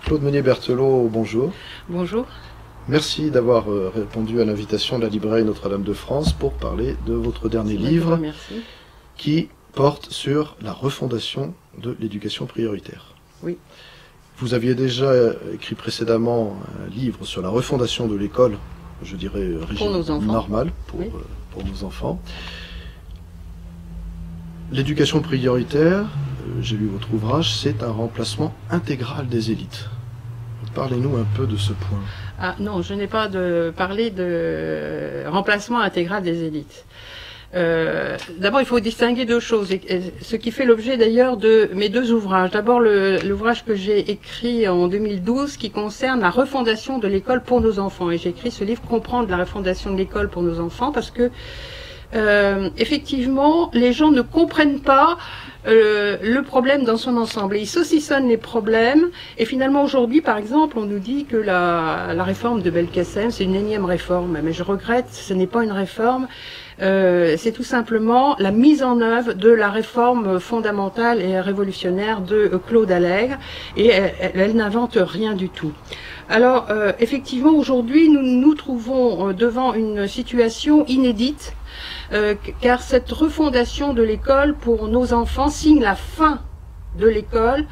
Claude Meunier-Berthelot, bonjour. Bonjour. Merci d'avoir répondu à l'invitation de la librairie Notre-Dame de France pour parler de votre dernier livre qui porte sur la refondation de l'éducation prioritaire. Oui. Vous aviez déjà écrit précédemment un livre sur la refondation de l'école, je dirais régime normal pour nos enfants. L'éducation prioritaire, j'ai lu votre ouvrage, c'est un remplacement intégral des élites. Parlez-nous un peu de ce point. Ah non, je n'ai pas parlé de remplacement intégral des élites. D'abord, il faut distinguer deux choses, ce qui fait l'objet d'ailleurs de mes deux ouvrages. D'abord, l'ouvrage que j'ai écrit en 2012 qui concerne la refondation de l'école pour nos enfants. Et j'ai écrit ce livre « Comprendre la refondation de l'école pour nos enfants » parce que effectivement, les gens ne comprennent pas le problème dans son ensemble. Et ils saucissonnent les problèmes. Et finalement, aujourd'hui, par exemple, on nous dit que la réforme de Belkacem, c'est une énième réforme. Mais je regrette, ce n'est pas une réforme. C'est tout simplement la mise en œuvre de la réforme fondamentale et révolutionnaire de Claude Allègre. Et elle n'invente rien du tout. Alors, effectivement, aujourd'hui, nous nous trouvons devant une situation inédite. Car cette refondation de l'école pour nos enfants signe la fin de l'école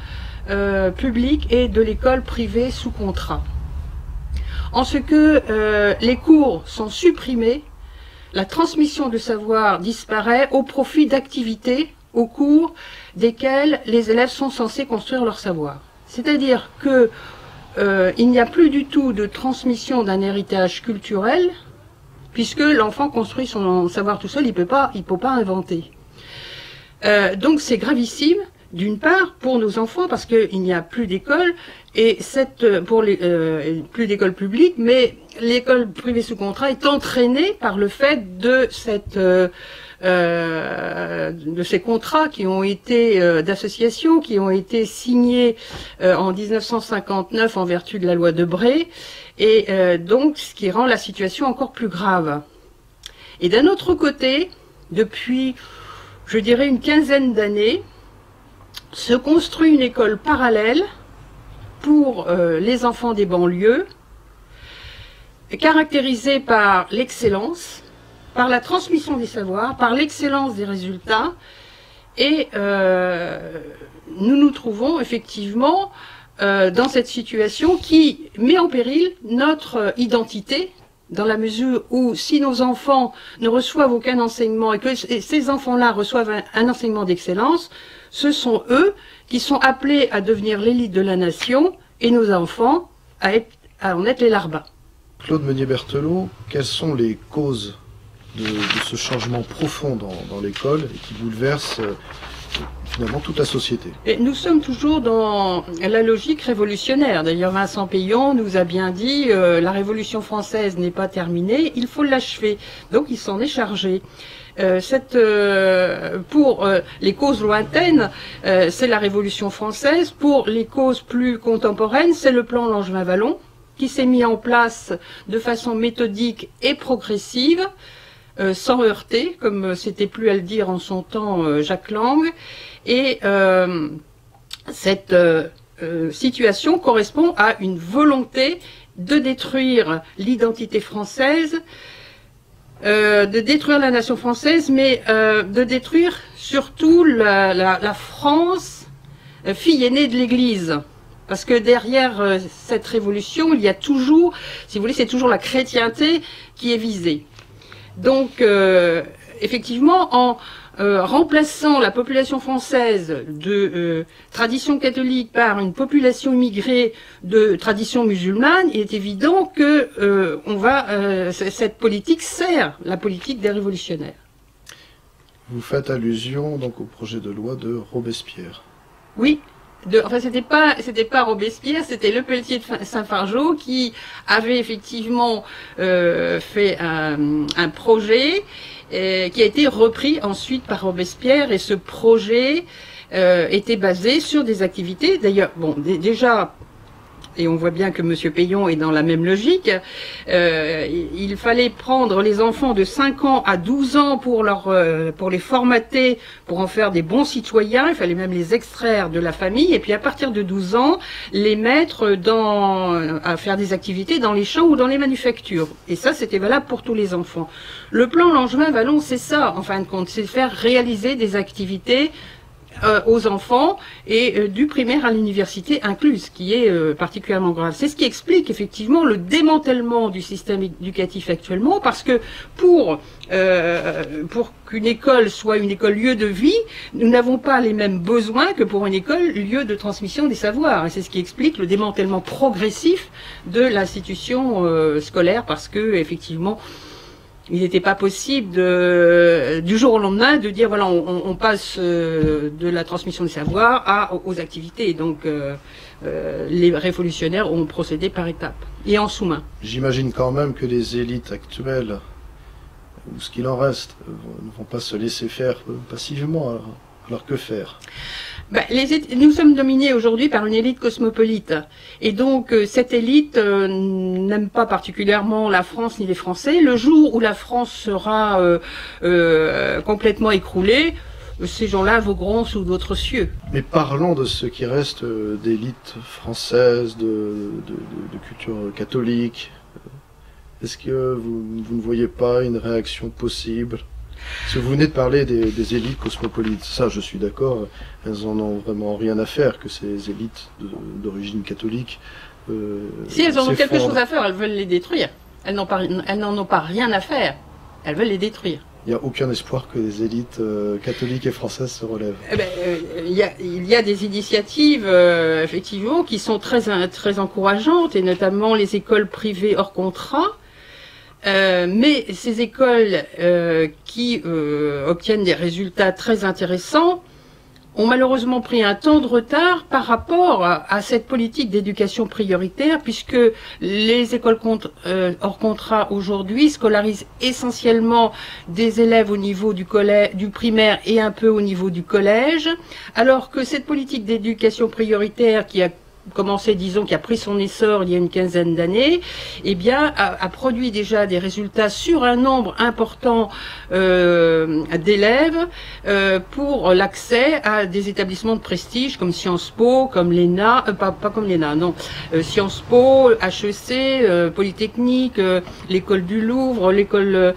publique et de l'école privée sous contrat. En ce que les cours sont supprimés, la transmission de savoir disparaît au profit d'activités au cours desquelles les élèves sont censés construire leur savoir. C'est-à-dire que il n'y a plus du tout de transmission d'un héritage culturel, puisque l'enfant construit son savoir tout seul, il peut pas inventer. Donc c'est gravissime, d'une part, pour nos enfants, parce qu'il n'y a plus d'école, et plus d'école publique, mais l'école privée sous contrat est entraînée par le fait de ces contrats qui ont été d'associations, qui ont été signés en 1959 en vertu de la loi Debré, et donc ce qui rend la situation encore plus grave. Et d'un autre côté, depuis, je dirais, une quinzaine d'années, se construit une école parallèle pour les enfants des banlieues, caractérisée par l'excellence, par la transmission des savoirs, par l'excellence des résultats, et nous nous trouvons effectivement dans cette situation qui met en péril notre identité, dans la mesure où si nos enfants ne reçoivent aucun enseignement et que ces enfants-là reçoivent un enseignement d'excellence, ce sont eux qui sont appelés à devenir l'élite de la nation et nos enfants à en être les larbins. Claude Meunier-Berthelot, quelles sont les causes de ce changement profond dans l'école et qui bouleverse finalement toute la société? Et nous sommes toujours dans la logique révolutionnaire. D'ailleurs, Vincent Payon nous a bien dit la Révolution française n'est pas terminée, il faut l'achever. Donc, il s'en est chargé. Pour les causes lointaines, c'est la Révolution française. Pour les causes plus contemporaines, c'est le plan Langevin-Wallon, qui s'est mis en place de façon méthodique et progressive, sans heurter, comme c'était plus à le dire en son temps Jacques Lang. Et cette situation correspond à une volonté de détruire l'identité française, de détruire la nation française, mais de détruire surtout la France, fille aînée de l'Église. Parce que derrière cette révolution, il y a toujours, si vous voulez, c'est toujours la chrétienté qui est visée. Donc, effectivement, en remplaçant la population française de tradition catholique par une population immigrée de tradition musulmane, il est évident que cette politique sert la politique des révolutionnaires. Vous faites allusion donc au projet de loi de Robespierre. Oui. Enfin, c'était pas Robespierre, c'était Lepelletier de Saint-Fargeau qui avait effectivement fait un projet qui a été repris ensuite par Robespierre, et ce projet était basé sur des activités. D'ailleurs, bon, déjà et on voit bien que M. Payon est dans la même logique, il fallait prendre les enfants de 5 ans à 12 ans pour les formater, pour en faire des bons citoyens, il fallait même les extraire de la famille, et puis à partir de 12 ans, les mettre à faire des activités dans les champs ou dans les manufactures. Et ça, c'était valable pour tous les enfants. Le plan Langevin-Wallon, c'est ça, en fin de compte, c'est faire réaliser des activités aux enfants et du primaire à l'université inclus, ce qui est particulièrement grave. C'est ce qui explique effectivement le démantèlement du système éducatif actuellement, parce que pour qu'une école soit une école lieu de vie, nous n'avons pas les mêmes besoins que pour une école lieu de transmission des savoirs. Et c'est ce qui explique le démantèlement progressif de l'institution scolaire, parce que effectivement, il n'était pas possible du jour au lendemain de dire voilà, on passe de la transmission des savoirs aux activités. Donc les révolutionnaires ont procédé par étapes et en sous-main. J'imagine quand même que les élites actuelles, ou ce qu'il en reste, ne vont pas se laisser faire passivement. Alors que faire? Nous sommes dominés aujourd'hui par une élite cosmopolite. Et donc, cette élite n'aime pas particulièrement la France ni les Français. Le jour où la France sera complètement écroulée, ces gens-là vogueront sous d'autres cieux. Mais parlons de ce qui reste d'élite française, de culture catholique. Est-ce que vous ne voyez pas une réaction possible? Parce que vous venez de parler des élites cosmopolites, ça je suis d'accord, elles en ont vraiment rien à faire que ces élites d'origine catholique. Si elles en ont quelque chose à faire, elles veulent les détruire. Elles n'en ont pas rien à faire, elles veulent les détruire. Il n'y a aucun espoir que les élites catholiques et françaises se relèvent. Il y a des initiatives, effectivement, qui sont très encourageantes, et notamment les écoles privées hors contrat. Mais ces écoles qui obtiennent des résultats très intéressants ont malheureusement pris un temps de retard par rapport à cette politique d'éducation prioritaire, puisque les écoles hors contrat aujourd'hui scolarisent essentiellement des élèves au niveau du primaire et un peu au niveau du collège, alors que cette politique d'éducation prioritaire qui a commencé, disons, qui a pris son essor il y a une quinzaine d'années, eh bien, a produit déjà des résultats sur un nombre important d'élèves pour l'accès à des établissements de prestige comme Sciences Po, comme l'ENA, pas comme l'ENA, non, Sciences Po, HEC, Polytechnique, l'école du Louvre, l'école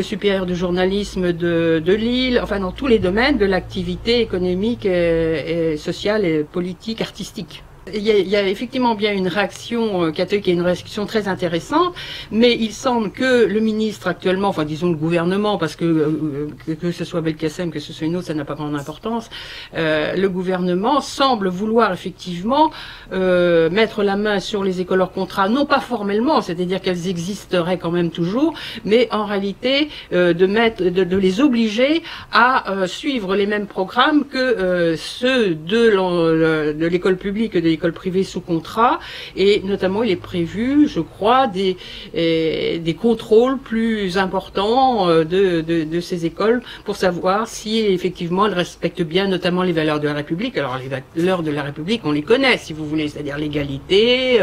supérieure de journalisme de Lille, enfin dans tous les domaines de l'activité économique et sociale et politique, artistique. Il y a effectivement bien une réaction catholique et une réaction très intéressante, mais il semble que le ministre actuellement, enfin disons le gouvernement, parce que ce soit Belkacem, que ce soit une autre, ça n'a pas grande importance, le gouvernement semble vouloir effectivement mettre la main sur les écoles hors contrat, non pas formellement, c'est-à-dire qu'elles existeraient quand même toujours, mais en réalité de les obliger à suivre les mêmes programmes que ceux de l'école publique et de l'école privée sous contrat, et notamment il est prévu, je crois, des contrôles plus importants de ces écoles pour savoir si effectivement elles respectent bien notamment les valeurs de la République. Alors les valeurs de la République, on les connaît si vous voulez, c'est-à-dire l'égalité,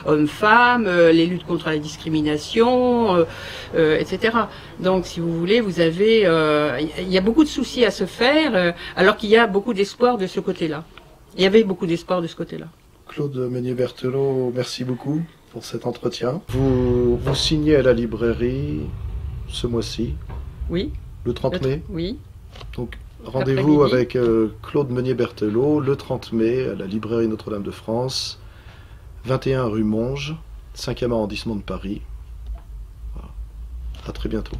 hommes-femmes, les luttes contre la discrimination, etc. Donc si vous voulez, vous avez, il y a beaucoup de soucis à se faire, alors qu'il y a beaucoup d'espoir de ce côté-là. Il y avait beaucoup d'espoir de ce côté-là. Claude Meunier-Berthelot, merci beaucoup pour cet entretien. Vous signez à la librairie ce mois-ci? Oui. Le 30 mai? Oui. Donc rendez-vous avec Claude Meunier-Berthelot le 30 mai à la librairie Notre-Dame de France, 21 rue Monge, 5e arrondissement de Paris. Voilà. À très bientôt.